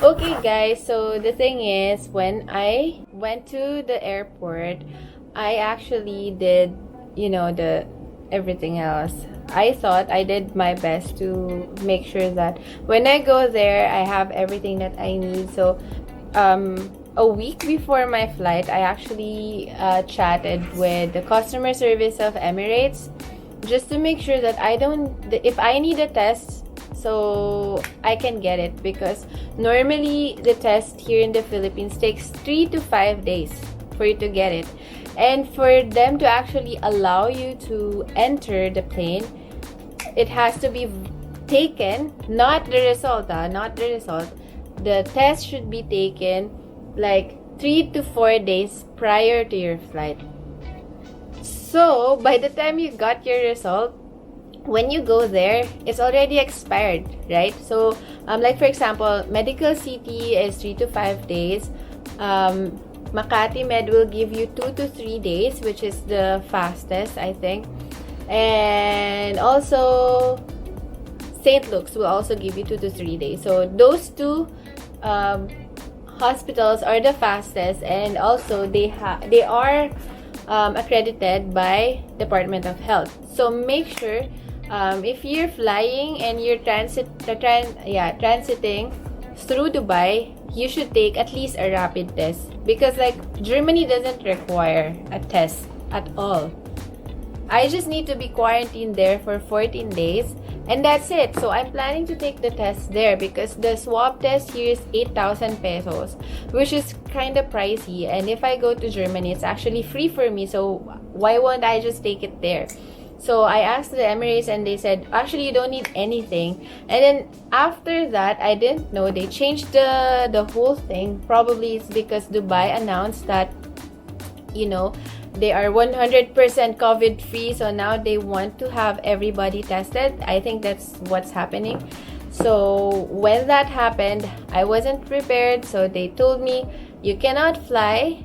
Okay guys, so the thing is, when I went to the airport, I actually did, the everything else. I thought I did my best to make sure that when I go there, I have everything that I need. So, a week before my flight, I actually chatted with the customer service of Emirates just to make sure that if I need a test, so I can get it, because normally the test here in the Philippines takes 3 to 5 days for you to get it. And for them to actually allow you to enter the plane, it has to be taken, not the result, not the result. The test should be taken like 3 to 4 days prior to your flight. So, by the time you got your result, when you go there, it's already expired, right? So, like for example, medical CT is 3 to 5 days. Makati Med will give you 2 to 3 days, which is the fastest, I think. And also, St. Luke's will also give you 2 to 3 days. So, those two hospitals are the fastest, and also they are accredited by Department of Health. So make sure if you're flying and you're transiting through Dubai, you should take at least a rapid test, because like Germany doesn't require a test at all. I just need to be quarantined there for 14 days, and that's it. So I'm planning to take the test there, because the swab test here is 8,000 pesos, which is kind of pricey. And if I go to Germany, it's actually free for me. So why won't I just take it there? So I asked the Emirates, and they said, actually, you don't need anything. And then after that, I didn't know, they changed the whole thing. Probably it's because Dubai announced that, they are 100% COVID free, so now they want to have everybody tested. I think that's what's happening. So when that happened, I wasn't prepared, so they told me you cannot fly.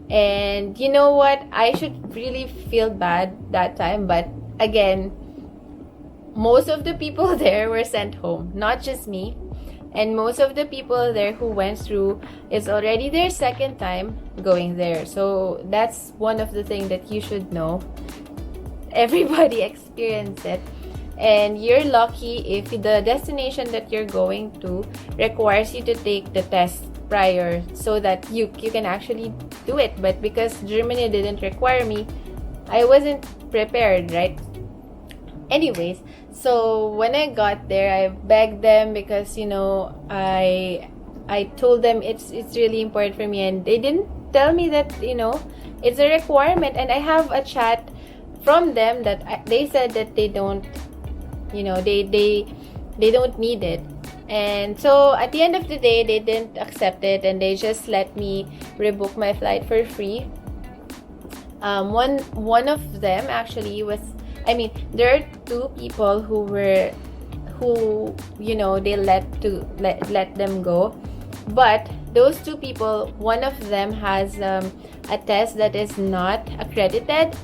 And you know what, I should really feel bad that time, but again, most of the people there were sent home, not just me. And most of the people there who went through is already their second time going there. So that's one of the things that you should know. Everybody experienced it. And you're lucky if the destination that you're going to requires you to take the test prior, so that you can actually do it. But because Germany didn't require me, I wasn't prepared, right? Anyways, so when I got there, I begged them, because I told them it's really important for me, and they didn't tell me that it's a requirement. And I have a chat from them that they said that they don't they don't need it. And so at the end of the day, they didn't accept it, and they just let me rebook my flight for free. One of them actually was, there are two people who they let them go. But those two people, one of them has a test that is not accredited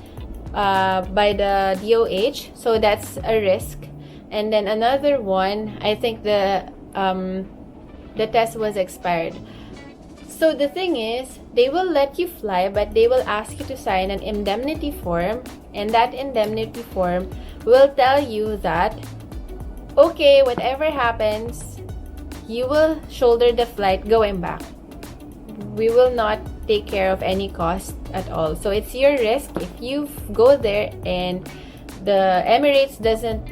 by the DOH, so that's a risk. And then another one, I think the test was expired. So the thing is, they will let you fly, but they will ask you to sign an indemnity form, and that indemnity form will tell you that, okay, whatever happens, you will shoulder the flight going back. We will not take care of any cost at all. So it's your risk. If you go there and the Emirates doesn't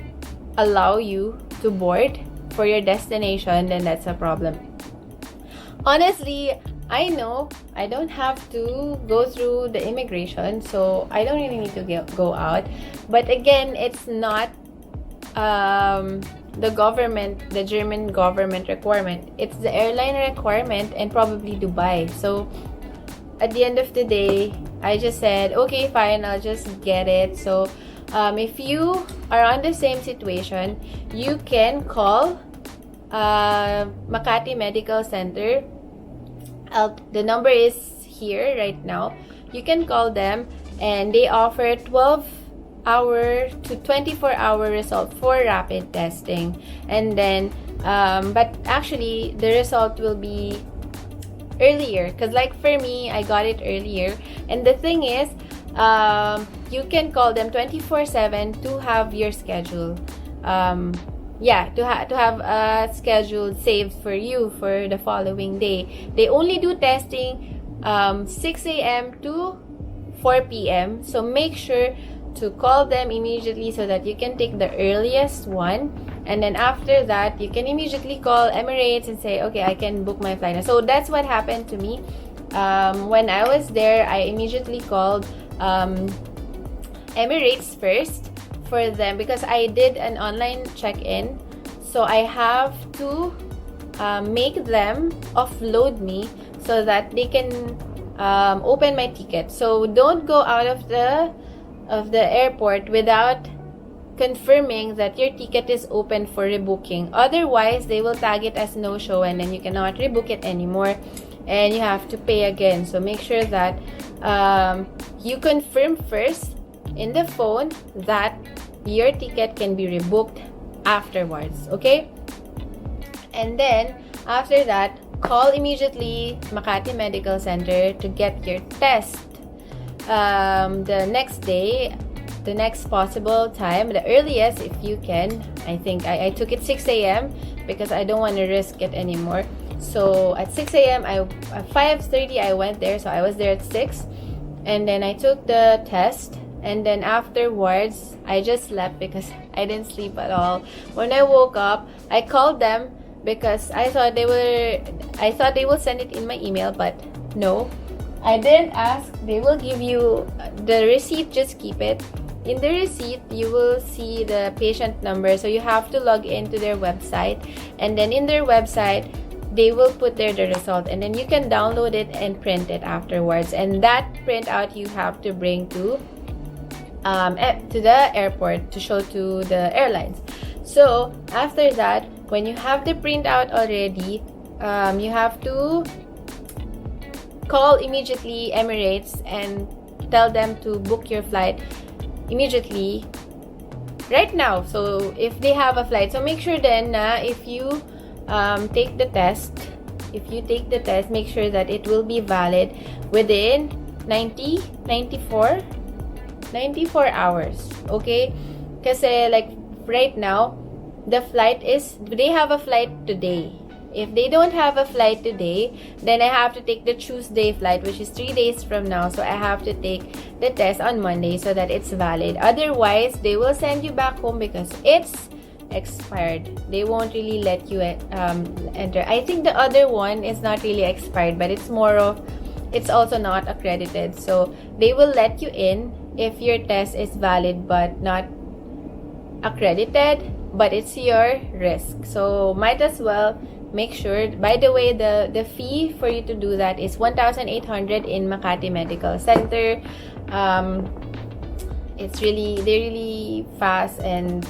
allow you to board for your destination, then that's a problem. Honestly, I know I don't have to go through the immigration, so I don't really need to go out. But again, it's not the German government requirement. It's the airline requirement, and probably Dubai. So at the end of the day, I just said, okay, fine, I'll just get it. So if you are on the same situation, you can call Makati Medical Center. The number is here right now. You can call them, and they offer 12-hour to 24-hour result for rapid testing. And then But actually, the result will be earlier, because like for me, I got it earlier. And the thing is, you can call them 24/7 to have your schedule. To have a schedule saved for you for the following day. They only do testing 6 a.m. to 4 p.m. So make sure to call them immediately so that you can take the earliest one. And then after that, you can immediately call Emirates and say, okay, I can book my flight. So that's what happened to me. When I was there, I immediately called Emirates first for them because I did an online check-in. So I have to make them offload me so that they can open my ticket. So don't go out of the airport without confirming that your ticket is open for rebooking. Otherwise, they will tag it as no-show and then you cannot rebook it anymore and you have to pay again. So make sure that you confirm first in the phone that your ticket can be rebooked afterwards, okay? And then after that, call immediately Makati Medical Center to get your test the next day, the next possible time, the earliest if you can. I think I took it 6 a.m. because I don't want to risk it anymore. So at 6 a.m. at 5:30 I went there, so I was there at 6, and then I took the test. And then afterwards, I just slept because I didn't sleep at all. When I woke up, I called them because I thought they will send it in my email, but no, I didn't ask. They will give you the receipt, just keep it. In the receipt, you will see the patient number, so you have to log into their website, and then in their website, they will put there the result, and then you can download it and print it afterwards. And that printout you have to bring to the airport to show to the airlines. So after that, when you have the printout already, you have to call immediately Emirates and tell them to book your flight immediately right now. So if they have a flight, so make sure then if you take the test, make sure that it will be valid within 94 hours, okay? Kasi like right now, they have a flight today. If they don't have a flight today, then I have to take the Tuesday flight, which is 3 days from now. So I have to take the test on Monday so that it's valid. Otherwise, they will send you back home because it's expired. They won't really let you enter. I think the other one is not really expired, but it's also not accredited. So they will let you in if your test is valid but not accredited, but it's your risk. So might as well make sure. By the way, the fee for you to do that is 1,800 in Makati Medical Center. They're really fast and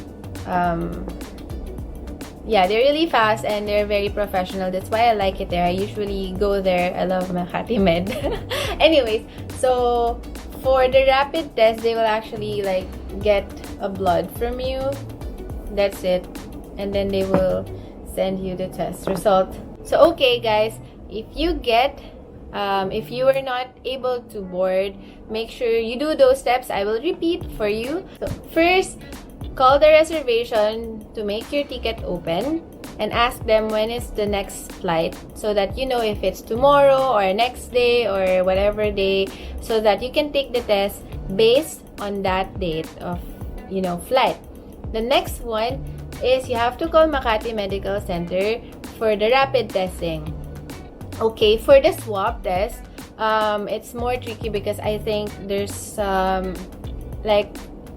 they're really fast and they're very professional. That's why I like it there. I usually go there. I love Makati Med. Anyways, so for the rapid test, they will actually like get a blood from you. That's it. And then they will send you the test result. So okay guys, if you are not able to board, make sure you do those steps. I will repeat for you. So first, call the reservation to make your ticket open and ask them when is the next flight so that you know if it's tomorrow or next day or whatever day, so that you can take the test based on that date of flight. The next one is you have to call Makati Medical Center for the rapid testing. Okay, for the swab test, it's more tricky because I think there's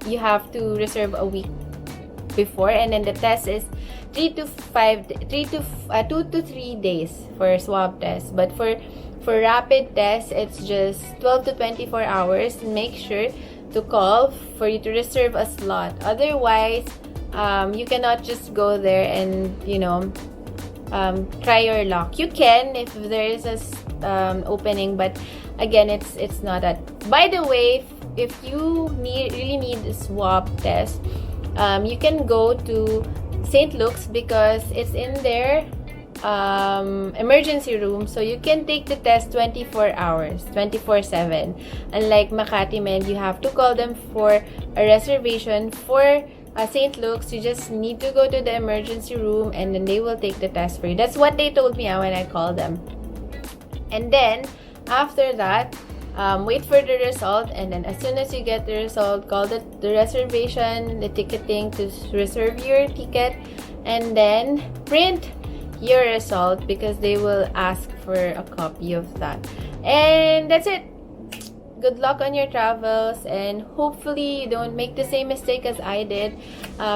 you have to reserve a week before, and then the test is 2 to 3 days for swab test. But for rapid test, it's just 12 to 24 hours. Make sure to call for you to reserve a slot. Otherwise, you cannot just go there and try your luck. You can if there is a opening, but again, it's not that. By the way, if you really need a swab test, you can go to St. Luke's because it's in their emergency room, so you can take the test 24 hours, 24/7. Unlike Makati, man, you have to call them for a reservation. For St. Luke's, you just need to go to the emergency room and then they will take the test for you. That's what they told me when I called them. And then after that, wait for the result, and then as soon as you get the result, call the reservation, the ticketing to reserve your ticket, and then print your result because they will ask for a copy of that. And that's it. Good luck on your travels, and hopefully you don't make the same mistake as I did.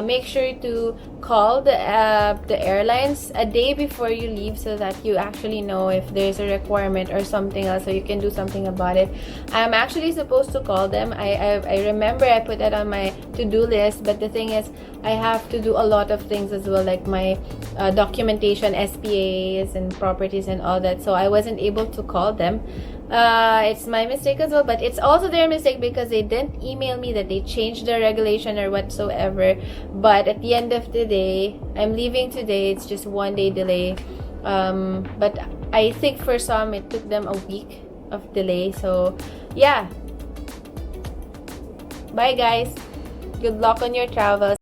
Make sure to call the airlines a day before you leave so that you actually know if there's a requirement or something else, so you can do something about it. I'm actually supposed to call them. I remember I put that on my to-do list, but the thing is I have to do a lot of things as well, like my documentation, SPAs and properties and all that, so I wasn't able to call them. It's my mistake as well, but it's also their mistake because they didn't email me that they changed the regulation or whatsoever. But at the end of the day, I'm leaving today. It's just 1 day delay. But I think for some it took them a week of delay. So yeah, bye guys, good luck on your travels.